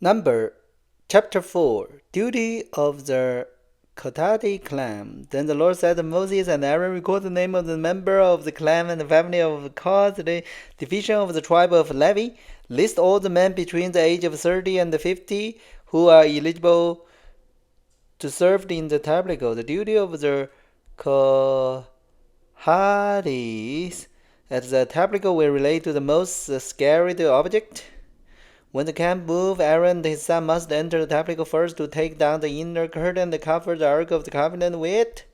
Number chapter 4 Duty of the Kohathi clan. Then the Lord said to Moses and Aaron, record the name of the member of the clan and the family of Kohath, the division of the tribe of Levi. List all the men between the age of 30 and 50 who are eligible to serve in the tabernacle. The duty of the Kohathis at the tabernacle will relate to the most sacred object. When the camp moved, Aaron and his son must enter the tabernacle first to take down the inner curtain and cover the ark of the covenant with.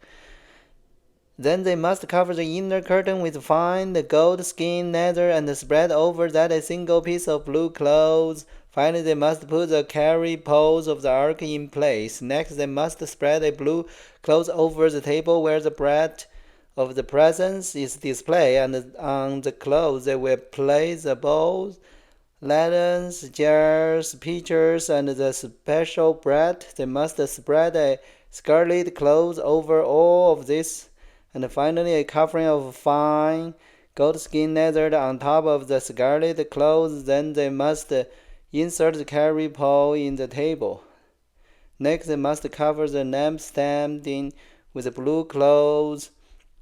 Then they must cover the inner curtain with fine gold skin leather and spread over that a single piece of blue cloth. Finally, they must put the carry poles of the ark in place. Next, they must spread a blue cloth over the table where the bread of the presence is displayed, and on the cloth they will place the bowls, ladles, jars, pitchers, and the special bread. They must spread a scarlet cloth over all of this, and finally a covering of fine goatskin leather on top of the scarlet cloth. Then they must insert the carry pole in the table. Next, they must cover the lampstand with a blue cloth,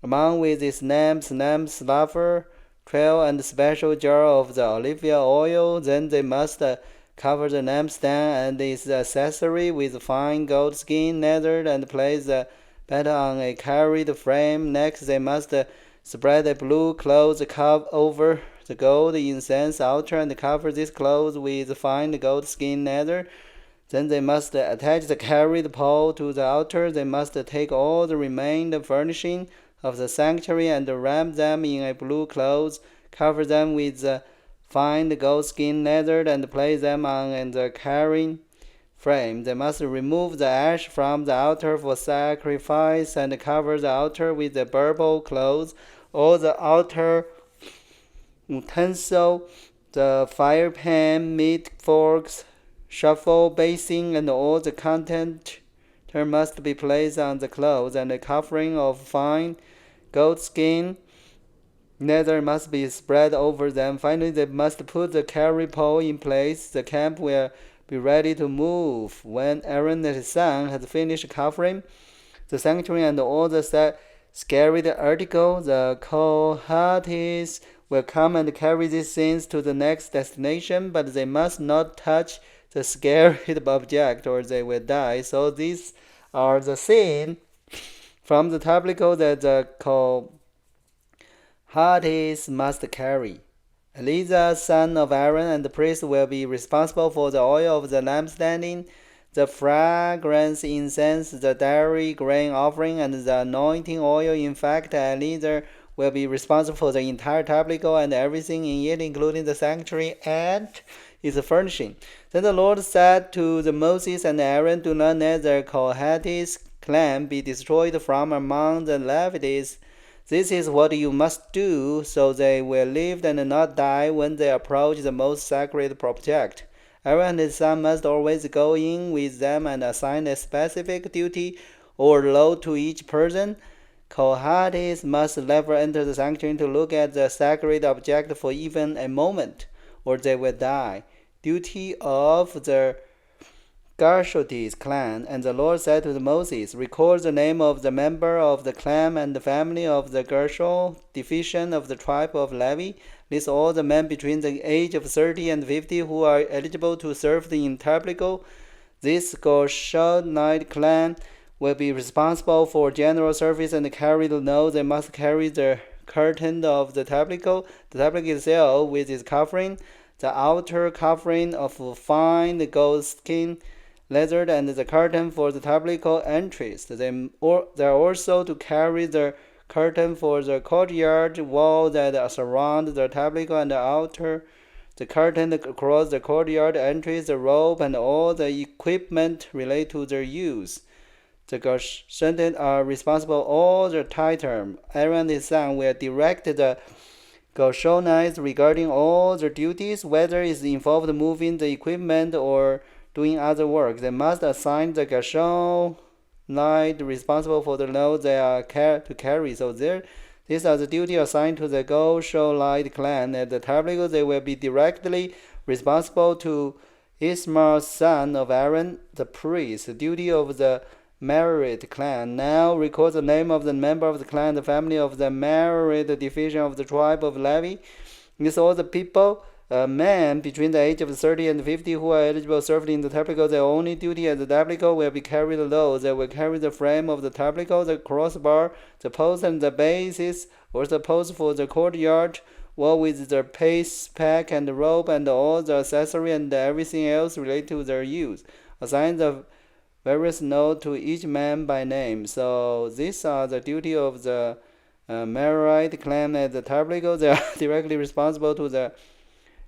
along with its lamps, laver, trail, and special jar of the olive oil. Then they must cover the lampstand and its accessory with fine goatskin leather and place the batter on a carried frame. Next, they must spread a blue cloth over the gold incense altar and cover this cloth with fine goatskin leather. Then they must attach the carried pole to the altar. They must take all the remaining furnishing of the sanctuary and wrap them in a blue cloth, cover them with fine goatskin leather, and place them on the carrying frame. They must remove the ash from the altar for sacrifice and cover the altar with the purple cloth. All the altar utensil, the fire pan, meat forks, shovel, basin, and all the content must be placed on the cloth, and a covering of fine goatskin leather must be spread over them. Finally, they must put the carry pole in place. The camp will be ready to move. When Aaron and his son had finished covering the sanctuary and all the sacred articles, the Kohathis will come and carry these things to the next destination, but they must not touch the sacred object or they will die. So these are the things from the tabernacle that the Kohathis must carry. Eleazar, son of Aaron, and the priest will be responsible for the oil of the lampstand, the fragrance incense, the dairy grain offering, and the anointing oil. In fact, Eleazar will be responsible for the entire tabernacle and everything in it, including the sanctuary and its furnishing. Then the Lord said to Moses and Aaron, do not let the Kohathis clan be destroyed from among the Levites. This is what you must do, so they will live and not die when they approach the most sacred object. Aaron and his son must always go in with them and assign a specific duty or load to each person. Kohathis must never enter the sanctuary to look at the sacred object for even a moment, or they will die. Duty of the Gershonites clan. And the Lord said to Moses, record the name of the member of the clan and the family of the Gershon division of the tribe of Levi. List all the men between the age of 30 and 50 who are eligible to serve the tabernacle. This Gershonite clan will be responsible for general service and carry the load. They must carry the curtain of the tabernacle itself with its covering, the outer covering of fine goatskin leather, and the curtain for the tabernacle entrance. They are also to carry the curtain for the courtyard wall that surround the tabernacle and the altar, the curtain across the courtyard entrance, the rope, and all the equipment related to their use. The Gershonites are responsible all the time. Aaron and his son will direct the Gershonites regarding all their duties, whether it involved moving the equipment or doing other work. They must assign the Gershonite responsible for the load they are to carry. So these are the duties assigned to the Gershonite clan. At the tabernacle, they will be directly responsible to Ishmael, son of Aaron, the priest. The duty of the Merarite clan. Now record the name of the member of the clan, the family of the Merarite division of the tribe of Levi. These all the people, men between the age of 30 and 50 who are eligible to serve in the tabernacle. Their only duty at the tabernacle will be carry the load. They will carry the frame of the tabernacle, the crossbar, the post and the bases, or the post for the courtyard, well with the pace pack and the rope and all the accessory and everything else related to their use. Assign the various note to each man by name. So these are the duty of the Merarite clan at the tabernacle. They are directly responsible to the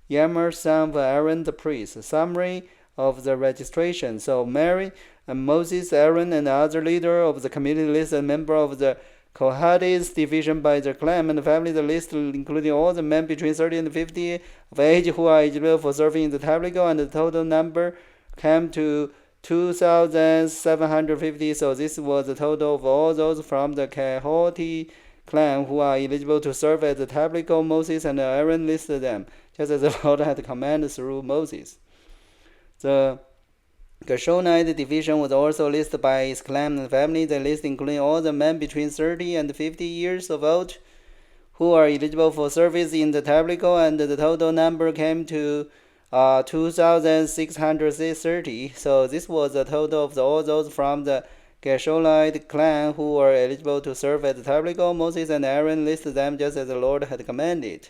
Yammer, son of Aaron the priest. Summary of the registration. So Mary and Moses, Aaron, and other leader of the community list and member of the Kohathis division by their clan and family. The list including all the men between 30 and 50 of age who are eligible for serving in the tabernacle, and the total number came to 2,750. So this was the total of all those from the Kohathi clan who are eligible to serve at the tabernacle. Moses and Aaron listed them, just as the Lord had commanded through Moses. The Gershonite division was also listed by its clan and family. The list including all the men between 30 and 50 years of age who are eligible for service in the tabernacle, and the total number came to 2,630. So this was the total of all those from the Gershonite clan who were eligible to serve at the tabernacle. Moses and Aaron listed them just as the Lord had commanded.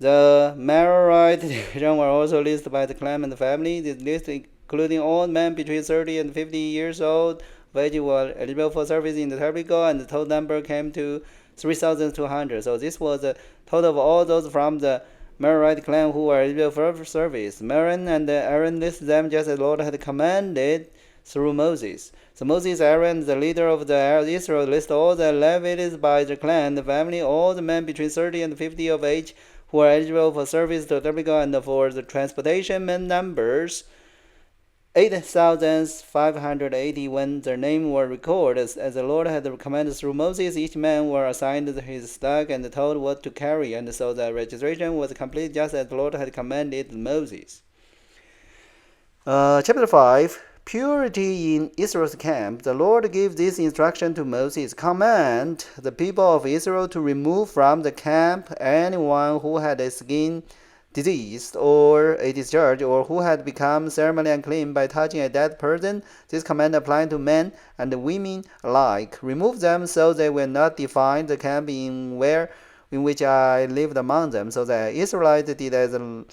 The Merarite division were also listed by the clan and the family. The list including all men between 30 and 50 years old of age were eligible for service in the tabernacle, and the total number came to 3,200. So this was the total of all those from the Merarite clan who were eligible for service. Miriam and Aaron listed them just as the Lord had commanded through Moses. So Moses, Aaron, the leader of the Israel, list all the Levites by their clan, the family, all the men between 30 and 50 of age who are eligible for service to the tabernacle, and for the transportation men numbers 8,580 when their names were recorded. As the Lord had commanded through Moses, each man were assigned his stock and told what to carry, and so the registration was complete just as the Lord had commanded Moses. Chapter 5. Purity in Israel's camp. The Lord gave this instruction to Moses. Command the people of Israel to remove from the camp anyone who had a skin disease or a discharge, or who had become ceremonially unclean by touching a dead person. This command applied to men and women alike. Remove them so they will not defile the camp in which I lived among them. So the Israelites did as the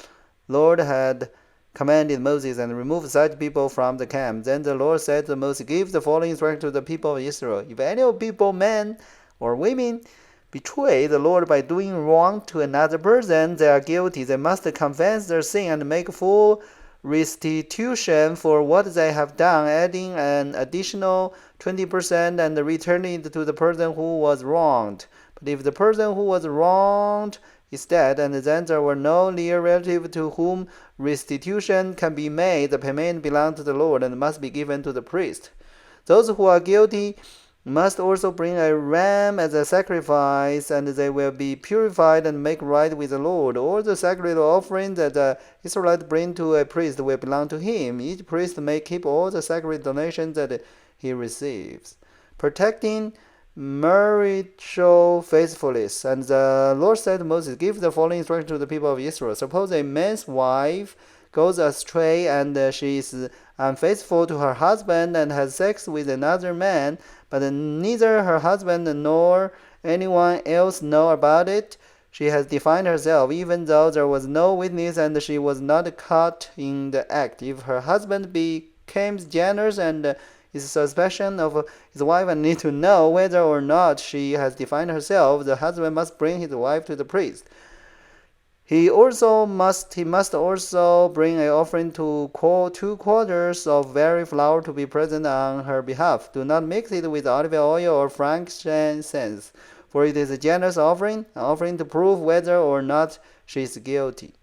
Lord had commanded Moses, and removed such people from the camp. Then the Lord said to Moses, give the following instruction to the people of Israel. If any of people, men or women, betray the Lord by doing wrong to another person, they are guilty. They must confess their sin and make full restitution for what they have done, adding an additional 20% and returning it to the person who was wronged. But if the person who was wronged is dead, and then there were no near relative to whom restitution can be made, the payment belongs to the Lord and must be given to the priest. Those who are guilty must also bring a ram as a sacrifice, and they will be purified and make right with the Lord. All the sacrificial offering that the Israelites bring to a priest will belong to him. Each priest may keep all the sacrificial donations that he receives. Protecting marital faithfulness. And the Lord said to Moses, give the following instruction to the people of Israel. Suppose a man's wife goes astray, and she is unfaithful to her husband and has sex with another man, but neither her husband nor anyone else know about it. She has defined herself, even though there was no witness and she was not caught in the act. If her husband becomes jealous and is suspicion of his wife and need to know whether or not she has defined herself, the husband must bring his wife to the priest. He must also bring an offering to 2 quarters of very flour to be present on her behalf. Do not mix it with olive oil or frankincense, for it is a generous offering, an offering to prove whether or not she is guilty.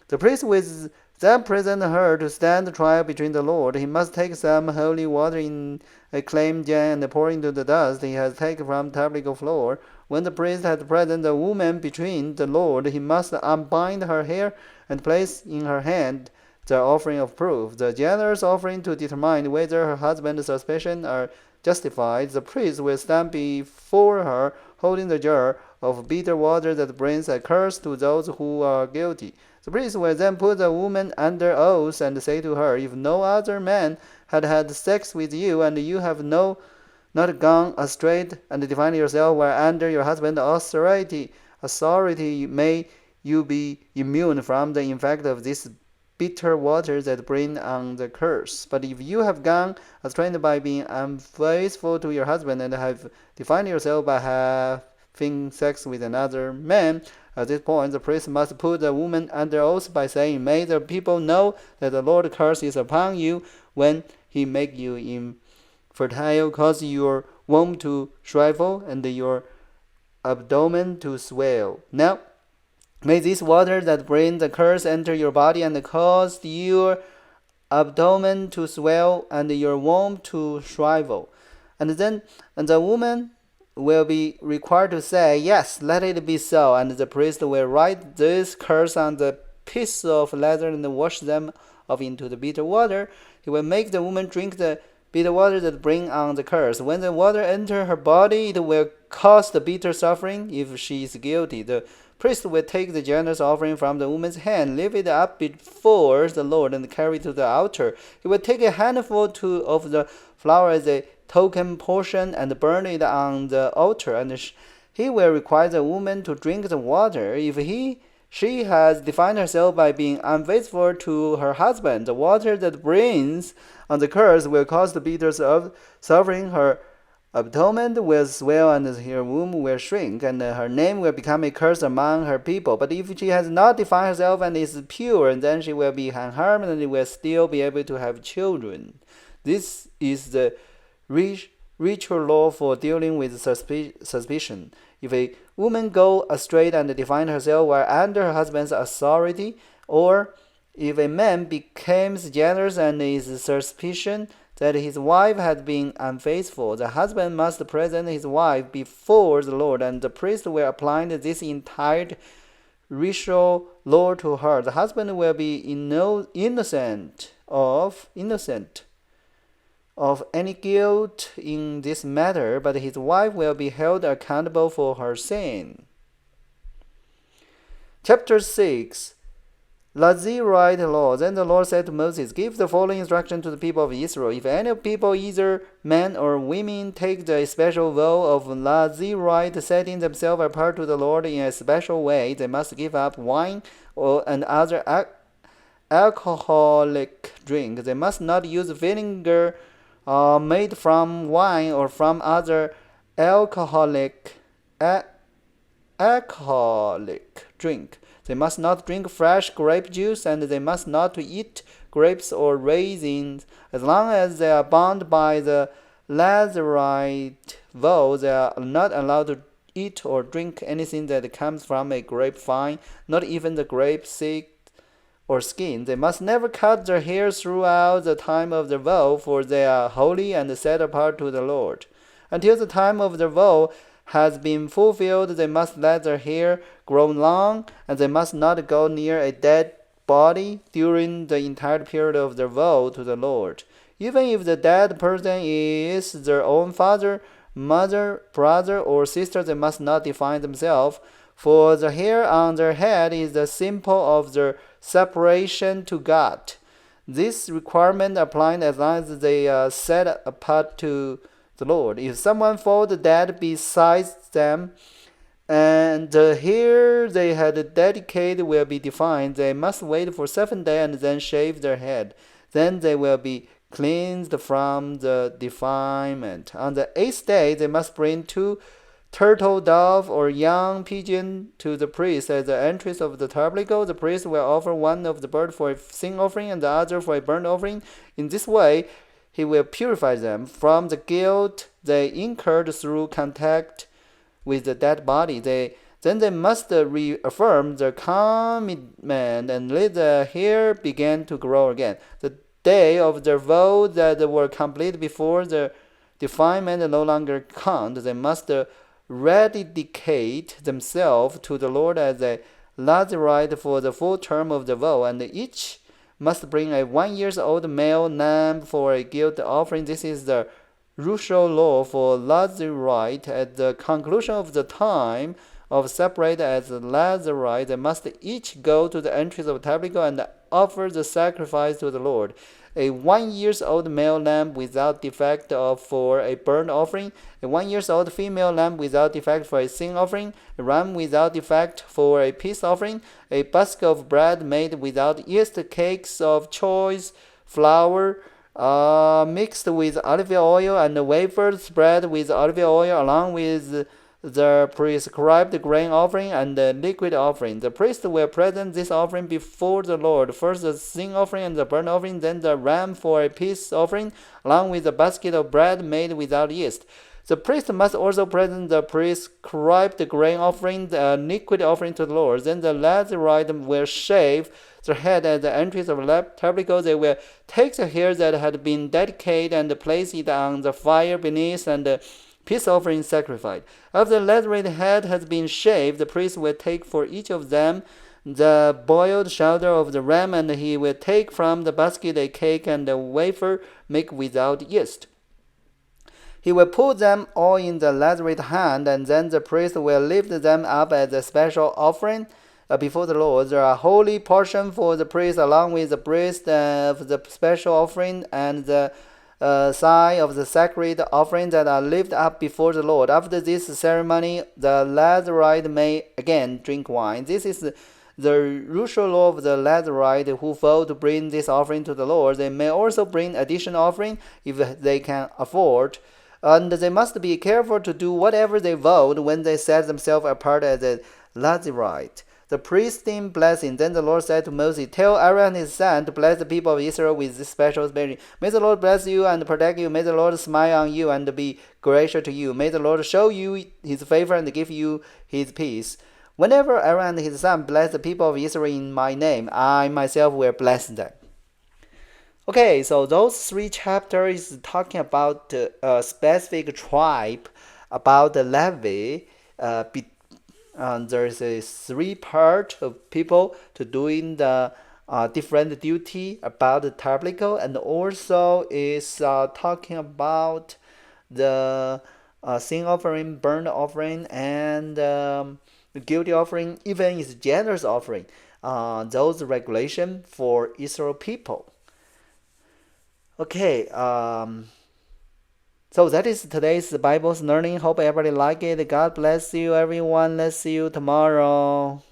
The priest will then present her to stand trial between the Lord. He must take some holy water in a clay jar and pour into the dust he has taken from the tabernacle floor. When the priest has present the woman between the Lord, he must unbind her hair and place in her hand the offering of proof, the generous offering to determine whether her husband's suspicions are justified. The priest will stand before her holding the jar of bitter water that brings a curse to those who are guilty. The priest will then put the woman under oath and say to her, if no other man had had sex with you, and you have not gone astray and defined yourself while under your husband's authority, may you be immune from the effect of this bitter water that bring on the curse. But if you have gone astray by being unfaithful to your husband and have defined yourself by having sex with another man, at this point the priest must put the woman under oath by saying, may the people know that the Lord's curse is upon you when he make you infertile, cause your womb to shrivel and your abdomen to swell. Now, may this water that brings the curse enter your body and cause your abdomen to swell and your womb to shrivel. And then the woman will be required to say, yes, let it be so. And the priest will write this curse on the piece of leather and wash them off into the bitter water. He will make the woman drink the bitter water that bring on the curse. When the water enter her body, it will cause the bitter suffering. If she is guilty, the priest will take the generous offering from the woman's hand, lift it up before the Lord, and carry it to the altar. He will take a handful of the flour as a token portion and burn it on the altar, and he will require the woman to drink the water. If she has defined herself by being unfaithful to her husband, the water that brings on the curse will cause the bitter suffering. Her abdomen will swell and her womb will shrink, and her name will become a curse among her people. But if she has not defined herself and is pure, then she will be unharmed and will still be able to have children. This is the ritual law for dealing with suspicion. If a woman go astray and define herself while under her husband's authority, or if a man becomes jealous and is suspicious that his wife had been unfaithful, the husband must present his wife before the Lord, and the priest will apply this entire ritual law to her. The husband will be innocent of any guilt in this matter, but his wife will be held accountable for her sin. Chapter 6, Levite law. Then the Lord said to Moses, give the following instruction to the people of Israel. If any people, either men or women, take the special vow of Levite, setting themselves apart to the Lord in a special way, they must give up wine and other alcoholic drink. They must not use vinegar made from wine or from other alcoholic drink. They must not drink fresh grape juice, and they must not eat grapes or raisins. As long as they are bound by the Levite vow, they are not allowed to eat or drink anything that comes from a grapevine, not even the grape seed or skin. They must never cut their hair throughout the time of the vow, for they are holy and set apart to the Lord. Until the time of the vow has been fulfilled, they must let their hair grow long, and they must not go near a dead body during the entire period of their vow to the Lord. Even if the dead person is their own father, mother, brother, or sister, they must not define themselves, for the hair on their head is the symbol of their separation to God. This requirement applies as long as they are set apart to the Lord. If someone falls dead beside them, and the hair they had dedicated will be defined, they must wait for 7 days and then shave their head. Then they will be cleansed from the defilement. On the 8th day, they must bring 2 turtle dove or young pigeon to the priest at the entrance of the tabernacle. The priest will offer one of the bird for a sin offering and the other for a burnt offering. In this way, he will purify them from the guilt they incurred through contact with the dead body. Then they must reaffirm their commitment and let the hair begin to grow again. The day of their vow that were complete before the defilement no longer count. They must rededicate themselves to the Lord as a Nazirite for the full term of the vow, and each must bring a 1-year-old male lamb for a guilt offering. This is the usual law for Lazarite. At the conclusion of the time of separate as Lazarite, they must each go to the entrance of the tabernacle and offer the sacrifice to the Lord. A 1-year-old male lamb without defect for a burnt offering, a 1-year-old female lamb without defect for a sin offering, a ram without defect for a peace offering, a basket of bread made without yeast, cakes of choice flour, mixed with olive oil, and wafers spread with olive oil, along with the prescribed grain offering and the liquid offering. The priest will present this offering before the Lord. First the sin offering and the burnt offering, then the ram for a peace offering, along with a basket of bread made without yeast. The priest must also present the prescribed grain offering, the liquid offering to the Lord. Then the Lazarite will shave their head at the entrance of the tabernacle. They will take the hair that had been dedicated and place it on the fire beneath, and the peace offering sacrificed. After the Lazarite head has been shaved, the priest will take for each of them the boiled shoulder of the ram, and he will take from the basket a cake and a wafer made without yeast. He will put them all in the Lazarite hand, and then the priest will lift them up as a special offering before the Lord. There are holy portion for the priest, along with the breast of the special offering and the sign of the sacred offering that are lifted up before the Lord. After this ceremony, the Lazarite may again drink wine. This is the usual law of the Lazarite who fail to bring this offering to the Lord. They may also bring additional offering if they can afford. And they must be careful to do whatever they vote when they set themselves apart as a Lazarite. The priestly blessing. Then the Lord said to Moses, "Tell Aaron and his son to bless the people of Israel with this special blessing. May the Lord bless you and protect you. May the Lord smile on you and be gracious to you. May the Lord show you his favor and give you his peace. Whenever Aaron and his son bless the people of Israel in my name, I myself will bless them." Okay, so those 3 chapters is talking about a specific tribe, about the Levi. There's a 3 part of people to doing the different duty about the tabernacle, and also is talking about the sin offering, burnt offering, and the guilty offering, even is generous offering. Those regulations for Israel people. Okay, so that is today's Bible's learning. Hope everybody like it. God bless you, everyone. Let's see you tomorrow.